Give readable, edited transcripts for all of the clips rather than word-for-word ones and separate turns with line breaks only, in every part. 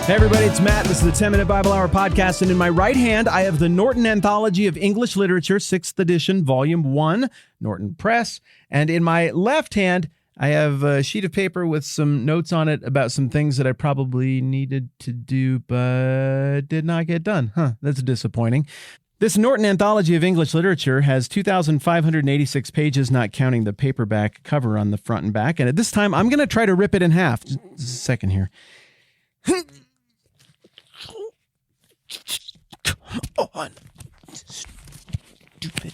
Hey everybody, it's Matt. This is the 10-Minute Bible Hour podcast, and in my right hand, I have the Norton Anthology of English Literature, 6th edition, Volume 1, Norton Press. And in my left hand, I have a sheet of paper with some notes on it about some things that I probably needed to do, but did not get done. That's disappointing. This Norton Anthology of English Literature has 2,586 pages, not counting the paperback cover on the front and back. And at this time, I'm going to try to rip it in half. Just a second here. Come on. Stupid.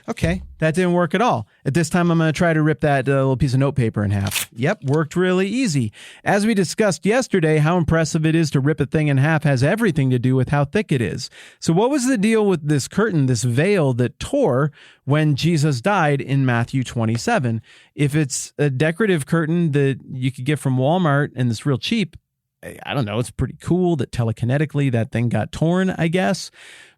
Okay, that didn't work at all. At this time, I'm going to try to rip that little piece of notepaper in half. Yep, worked really easy. As we discussed yesterday, how impressive it is to rip a thing in half has everything to do with how thick it is. So what was the deal with this curtain, this veil that tore when Jesus died in Matthew 27? If it's a decorative curtain that you could get from Walmart and it's real cheap, I don't know, it's pretty cool that telekinetically that thing got torn, I guess.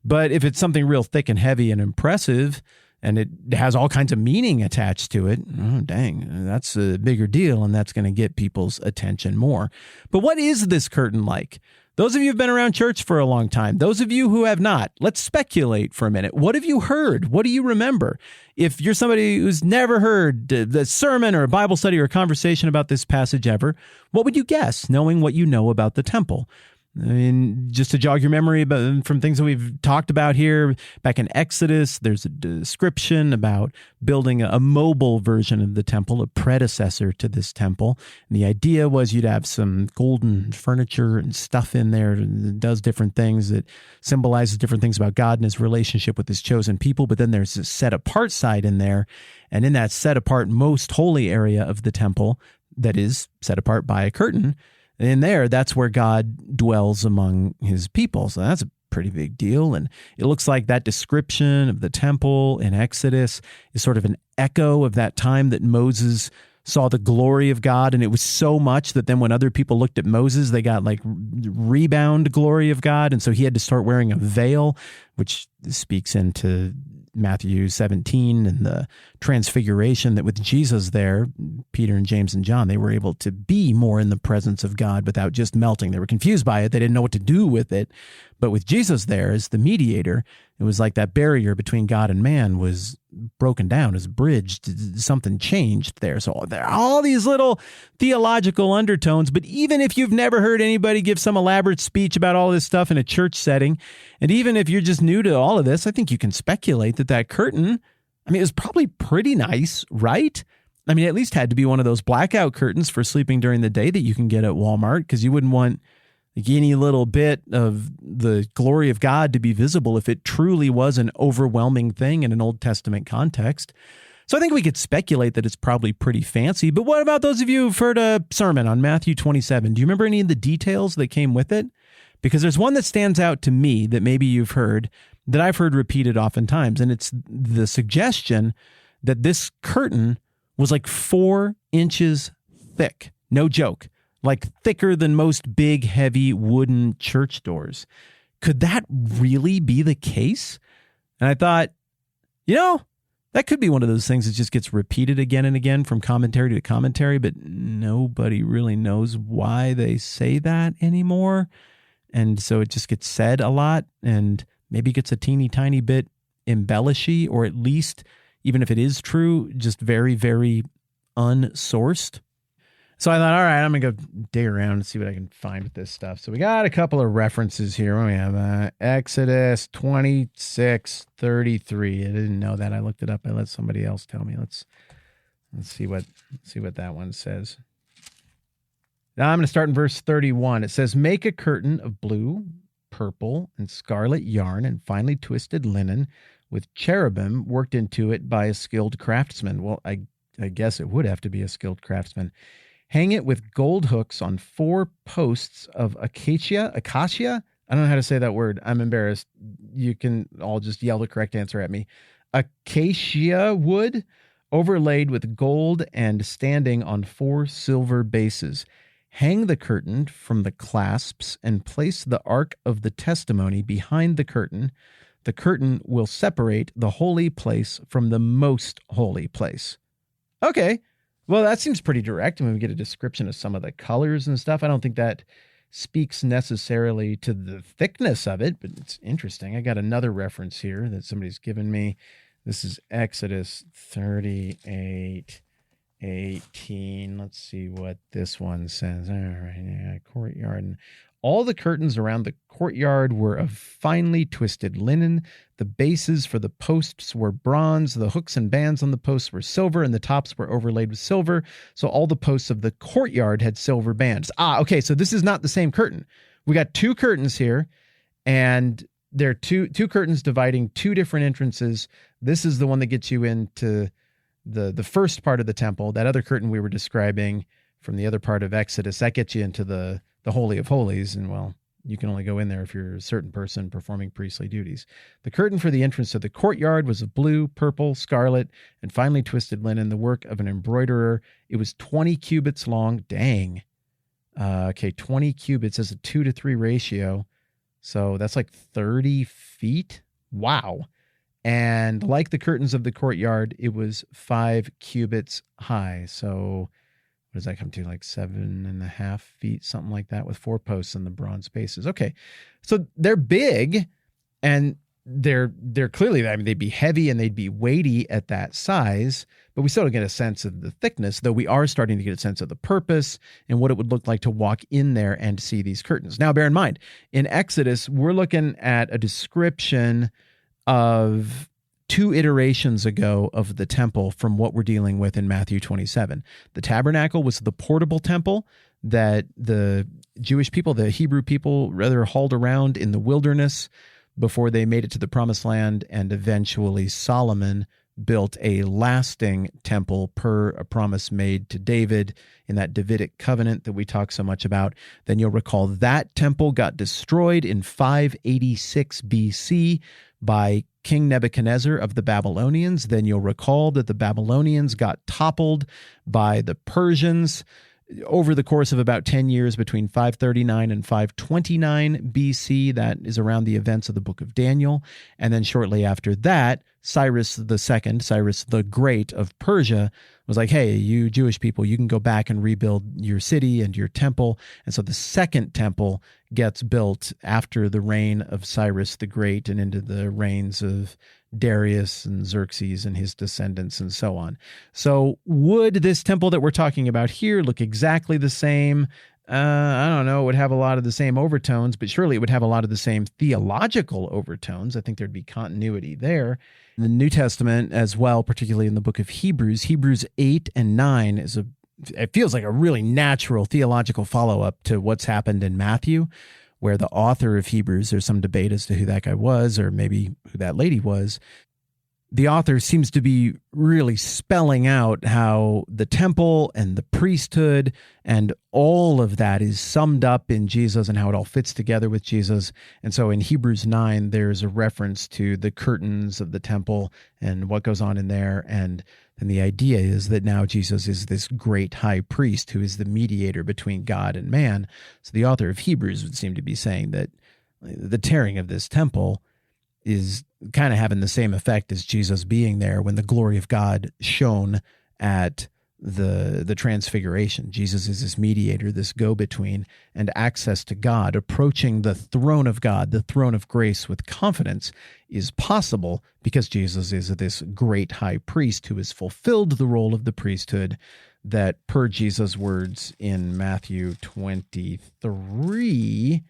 But if it's something real thick and heavy and impressive, and it has all kinds of meaning attached to it, oh, dang, that's a bigger deal, and that's going to get people's attention more. But what is this curtain like? Those of you who've been around church for a long time, those of you who have not, let's speculate for a minute. What have you heard? What do you remember? If you're somebody who's never heard the sermon or a Bible study or a conversation about this passage ever, what would you guess, knowing what you know about the temple? I mean, just to jog your memory from things that we've talked about here, back in Exodus, there's a description about building a mobile version of the temple, a predecessor to this temple. And the idea was you'd have some golden furniture and stuff in there that does different things, that symbolizes different things about God and his relationship with his chosen people. But then there's a set-apart side in there. And in that set-apart, most holy area of the temple that is set apart by a curtain, and in there, that's where God dwells among his people. So that's a pretty big deal. And it looks like that description of the temple in Exodus is sort of an echo of that time that Moses saw the glory of God. And it was so much that then when other people looked at Moses, they got like rebound glory of God. And so he had to start wearing a veil, which speaks into Matthew 17 and the transfiguration, that with Jesus there, Peter and James and John, they were able to be more in the presence of God without just melting. They were confused by it. They didn't know what to do with it. But with Jesus there as the mediator, it was like that barrier between God and man was broken down, as bridged. Something changed there. So there are all these little theological undertones. But even if you've never heard anybody give some elaborate speech about all this stuff in a church setting, and even if you're just new to all of this, I think you can speculate that curtain, I mean, it was probably pretty nice, right? I mean, it at least had to be one of those blackout curtains for sleeping during the day that you can get at Walmart, because you wouldn't want any little bit of the glory of God to be visible if it truly was an overwhelming thing in an Old Testament context. So I think we could speculate that it's probably pretty fancy. But what about those of you who've heard a sermon on Matthew 27? Do you remember any of the details that came with it? Because there's one that stands out to me that maybe you've heard, that I've heard repeated oftentimes, and it's the suggestion that this curtain was like 4 inches thick. No joke. Like thicker than most big, heavy wooden church doors. Could that really be the case? And I thought, that could be one of those things that just gets repeated again and again from commentary to commentary, but nobody really knows why they say that anymore. And so it just gets said a lot and maybe gets a teeny tiny bit embellishy, or at least, even if it is true, just very, very unsourced. So I thought, all right, I'm going to go dig around and see what I can find with this stuff. So we got a couple of references here. We have Exodus 26:33. I didn't know that. I looked it up. I let somebody else tell me. Let's see what that one says. Now I'm going to start in verse 31. It says, make a curtain of blue, purple, and scarlet yarn and finely twisted linen with cherubim worked into it by a skilled craftsman. Well, I guess it would have to be a skilled craftsman. Hang it with gold hooks on 4 posts of acacia. I don't know how to say that word. I'm embarrassed. You can all just yell the correct answer at me. Acacia wood overlaid with gold and standing on 4 silver bases. Hang the curtain from the clasps and place the ark of the testimony behind the curtain. The curtain will separate the holy place from the most holy place. Okay. Well, that seems pretty direct. I mean, we get a description of some of the colors and stuff. I don't think that speaks necessarily to the thickness of it, but it's interesting. I got another reference here that somebody's given me. This is Exodus 38:18. Let's see what this one says. All right, yeah, courtyard. And all the curtains around the courtyard were of finely twisted linen. The bases for the posts were bronze. The hooks and bands on the posts were silver, and the tops were overlaid with silver. So all the posts of the courtyard had silver bands. Okay, so this is not the same curtain. We got two curtains here, and there are two curtains dividing two different entrances. This is the one that gets you into the first part of the temple. That other curtain we were describing from the other part of Exodus, that gets you into the Holy of Holies, and well, you can only go in there if you're a certain person performing priestly duties. The curtain for the entrance to the courtyard was of blue, purple, scarlet, and finely twisted linen, the work of an embroiderer. It was 20 cubits long. Dang. 20 cubits is a 2-to-3 ratio. So that's like 30 feet. Wow. And like the curtains of the courtyard, it was 5 cubits high. So what does that come to? Like 7.5 feet, something like that, with 4 posts in the bronze bases. Okay. So they're big, and they're clearly, I mean, they'd be heavy and they'd be weighty at that size, but we still don't get a sense of the thickness, though we are starting to get a sense of the purpose and what it would look like to walk in there and see these curtains. Now, bear in mind, in Exodus, we're looking at a description of 2 iterations ago of the temple from what we're dealing with in Matthew 27. The tabernacle was the portable temple that the Jewish people, the Hebrew people, rather hauled around in the wilderness before they made it to the promised land, and eventually Solomon built a lasting temple per a promise made to David in that Davidic covenant that we talk so much about. Then you'll recall that temple got destroyed in 586 BC by King Nebuchadnezzar of the Babylonians. Then you'll recall that the Babylonians got toppled by the Persians over the course of about 10 years between 539 and 529 BC. That is around the events of the book of Daniel. And then shortly after that, Cyrus II, Cyrus the Great of Persia, was like, hey, you Jewish people, you can go back and rebuild your city and your temple. And so the second temple gets built after the reign of Cyrus the Great and into the reigns of Darius and Xerxes and his descendants and so on. So would this temple that we're talking about here look exactly the same? I don't know. It would have a lot of the same overtones, but surely it would have a lot of the same theological overtones. I think there'd be continuity there. In the New Testament as well, particularly in the book of Hebrews, Hebrews 8 and 9 it feels like a really natural theological follow-up to what's happened in Matthew, where the author of Hebrews, there's some debate as to who that guy was, or maybe who that lady was. The author seems to be really spelling out how the temple and the priesthood and all of that is summed up in Jesus and how it all fits together with Jesus. And so in Hebrews 9, there's a reference to the curtains of the temple and what goes on in there. And the idea is that now Jesus is this great high priest who is the mediator between God and man. So the author of Hebrews would seem to be saying that the tearing of this temple is kind of having the same effect as Jesus being there when the glory of God shone at the transfiguration. Jesus is this mediator, this go-between, and access to God, approaching the throne of God, the throne of grace with confidence is possible because Jesus is this great high priest who has fulfilled the role of the priesthood that, per Jesus' words in Matthew 23,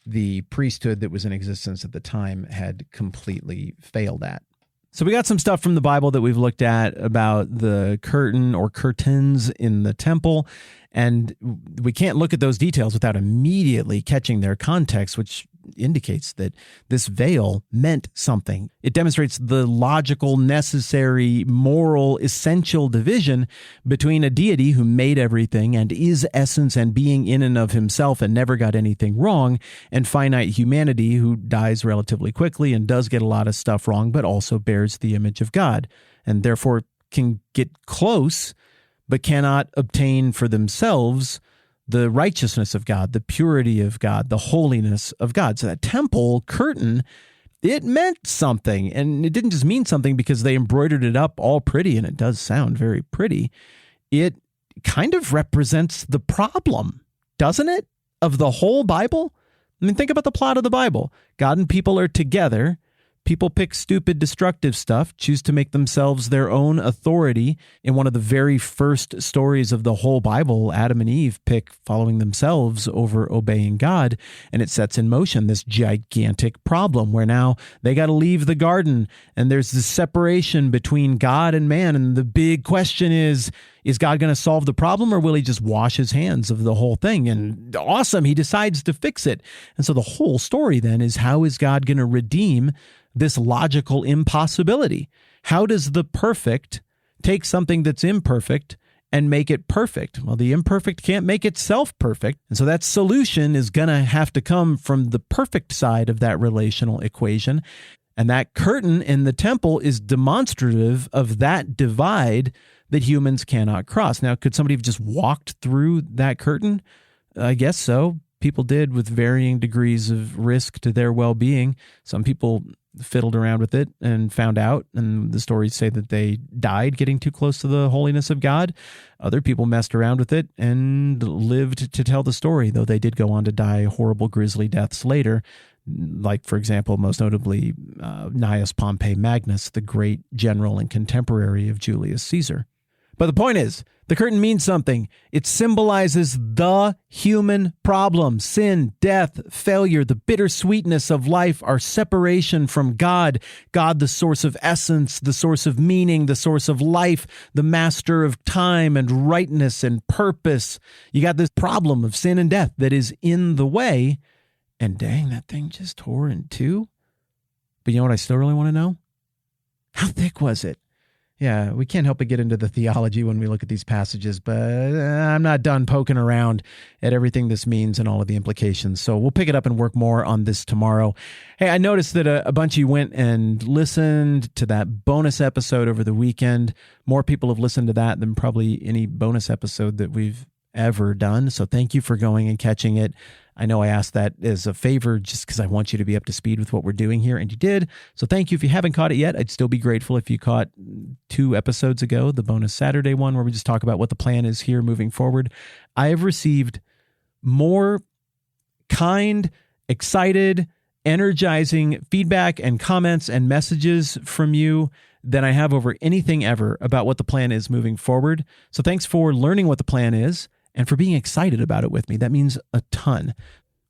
the priesthood that was in existence at the time had completely failed at. So we got some stuff from the Bible that we've looked at about the curtain or curtains in the temple, and we can't look at those details without immediately catching their context, which indicates that this veil meant something. It demonstrates the logical, necessary, moral, essential division between a deity who made everything and is essence and being in and of himself and never got anything wrong, and finite humanity who dies relatively quickly and does get a lot of stuff wrong, but also bears the image of God, and therefore can get close, but cannot obtain for themselves the righteousness of God, the purity of God, the holiness of God. So that temple curtain, it meant something. And it didn't just mean something because they embroidered it up all pretty, and it does sound very pretty. It kind of represents the problem, doesn't it? of the whole Bible? I mean, think about the plot of the Bible. God and people are together. People pick stupid, destructive stuff, choose to make themselves their own authority. In one of the very first stories of the whole Bible, Adam and Eve pick following themselves over obeying God, and it sets in motion this gigantic problem where now they got to leave the garden, and there's this separation between God and man, and the big question is God going to solve the problem, or will he just wash his hands of the whole thing? And awesome, he decides to fix it. And so the whole story then is, how is God going to redeem this logical impossibility? How does the perfect take something that's imperfect and make it perfect? Well, the imperfect can't make itself perfect. And so that solution is going to have to come from the perfect side of that relational equation. And that curtain in the temple is demonstrative of that divide that humans cannot cross. Now, could somebody have just walked through that curtain? I guess so. People did, with varying degrees of risk to their well-being. Some people fiddled around with it and found out, and the stories say that they died getting too close to the holiness of God. Other people messed around with it and lived to tell the story, though they did go on to die horrible, grisly deaths later. Like, for example, most notably, Gnaeus Pompey Magnus, the great general and contemporary of Julius Caesar. But the point is, the curtain means something. It symbolizes the human problem: sin, death, failure, the bittersweetness of life, our separation from God. God, the source of essence, the source of meaning, the source of life, the master of time and rightness and purpose. You got this problem of sin and death that is in the way. And dang, that thing just tore in two. But you know what I still really want to know? How thick was it? Yeah, we can't help but get into the theology when we look at these passages, but I'm not done poking around at everything this means and all of the implications. So we'll pick it up and work more on this tomorrow. Hey, I noticed that a bunch of you went and listened to that bonus episode over the weekend. More people have listened to that than probably any bonus episode that we've ever done. So thank you for going and catching it. I know I asked that as a favor just because I want you to be up to speed with what we're doing here, and you did. So thank you. If you haven't caught it yet, I'd still be grateful if you caught 2 episodes ago, the bonus Saturday one, where we just talk about what the plan is here moving forward. I have received more kind, excited, energizing feedback and comments and messages from you than I have over anything ever about what the plan is moving forward. So thanks for learning what the plan is and for being excited about it with me. That means a ton.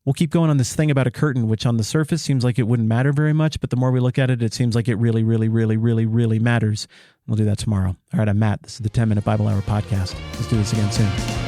We'll keep going on this thing about a curtain, which on the surface seems like it wouldn't matter very much, but the more we look at it, it seems like it really, really, really, really, really matters. We'll do that tomorrow. All right, I'm Matt. This is the 10-Minute Bible Hour Podcast. Let's do this again soon.